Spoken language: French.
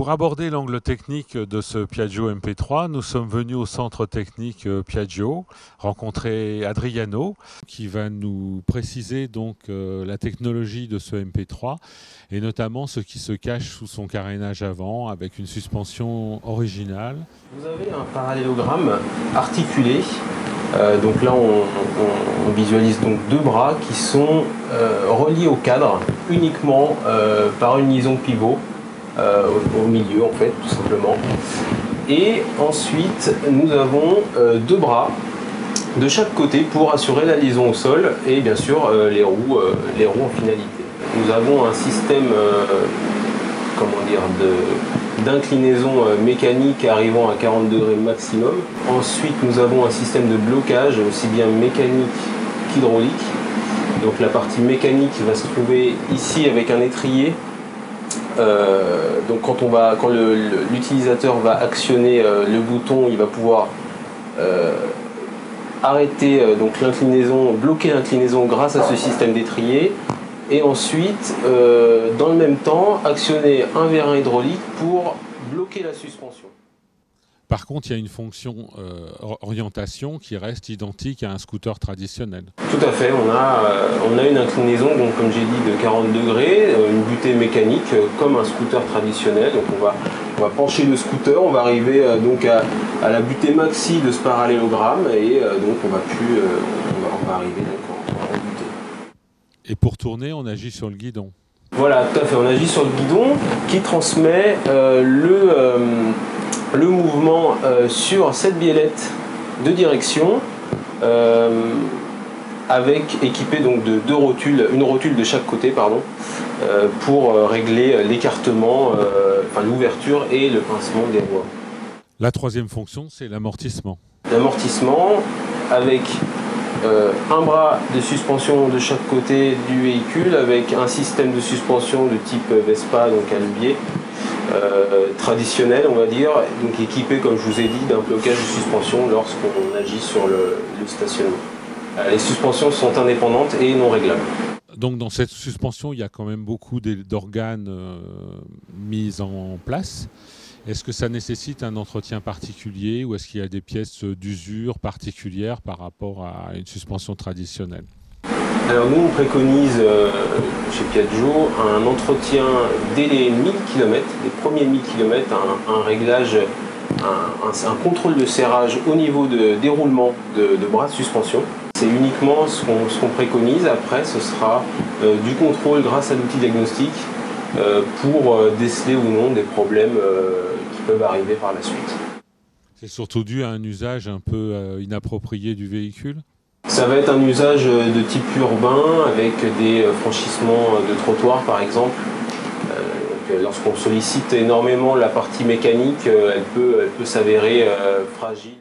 Pour aborder l'angle technique de ce Piaggio MP3, nous sommes venus au centre technique Piaggio, rencontrer Adriano, qui va nous préciser donc la technologie de ce MP3 et notamment ce qui se cache sous son carénage avant avec une suspension originale. Vous avez un parallélogramme articulé. Donc là, on visualise donc deux bras qui sont reliés au cadre uniquement par une liaison pivot. Au milieu en fait, tout simplement. Et ensuite nous avons deux bras de chaque côté pour assurer la liaison au sol et bien sûr les roues en finalité. Nous avons un système d'inclinaison mécanique arrivant à 40 degrés maximum. Ensuite nous avons un système de blocage aussi bien mécanique qu'hydraulique. Donc la partie mécanique va se trouver ici avec un étrier. Donc quand l'utilisateur va actionner le bouton, il va pouvoir arrêter donc l'inclinaison, bloquer l'inclinaison grâce à ce système d'étrier et ensuite dans le même temps actionner un vérin hydraulique pour bloquer la suspension. Par contre, il y a une fonction orientation qui reste identique à un scooter traditionnel. Tout à fait, on a une inclinaison, donc, comme j'ai dit, de 40 degrés, une butée mécanique comme un scooter traditionnel. Donc on va pencher le scooter, on va arriver donc à la butée maxi de ce parallélogramme et donc on va arriver donc en butée. Et pour tourner, on agit sur le guidon. Voilà, tout à fait, on agit sur le guidon qui transmet le mouvement sur cette biellette de direction équipée donc de deux rotules, une rotule de chaque côté pour régler l'écartement, l'ouverture et le pincement des roues. La troisième fonction, c'est l'amortissement. L'amortissement avec un bras de suspension de chaque côté du véhicule avec un système de suspension de type Vespa, donc à levier. Traditionnel on va dire, donc équipé comme je vous ai dit d'un blocage de suspension lorsqu'on agit sur le stationnement. Les suspensions sont indépendantes et non réglables. Donc dans cette suspension il y a quand même beaucoup d'organes mis en place. Est-ce que ça nécessite un entretien particulier ou est-ce qu'il y a des pièces d'usure particulières par rapport à une suspension traditionnelle? Alors nous on préconise chez Piaggio un entretien dès les 1000 km, les premiers 1000 km, un réglage, un contrôle de serrage au niveau de déroulement de bras de suspension. C'est uniquement ce qu'on préconise. Après ce sera du contrôle grâce à l'outil diagnostic pour déceler ou non des problèmes qui peuvent arriver par la suite. C'est surtout dû à un usage un peu inapproprié du véhicule? Ça va être un usage de type urbain avec des franchissements de trottoirs par exemple. Lorsqu'on sollicite énormément la partie mécanique, elle peut s'avérer fragile.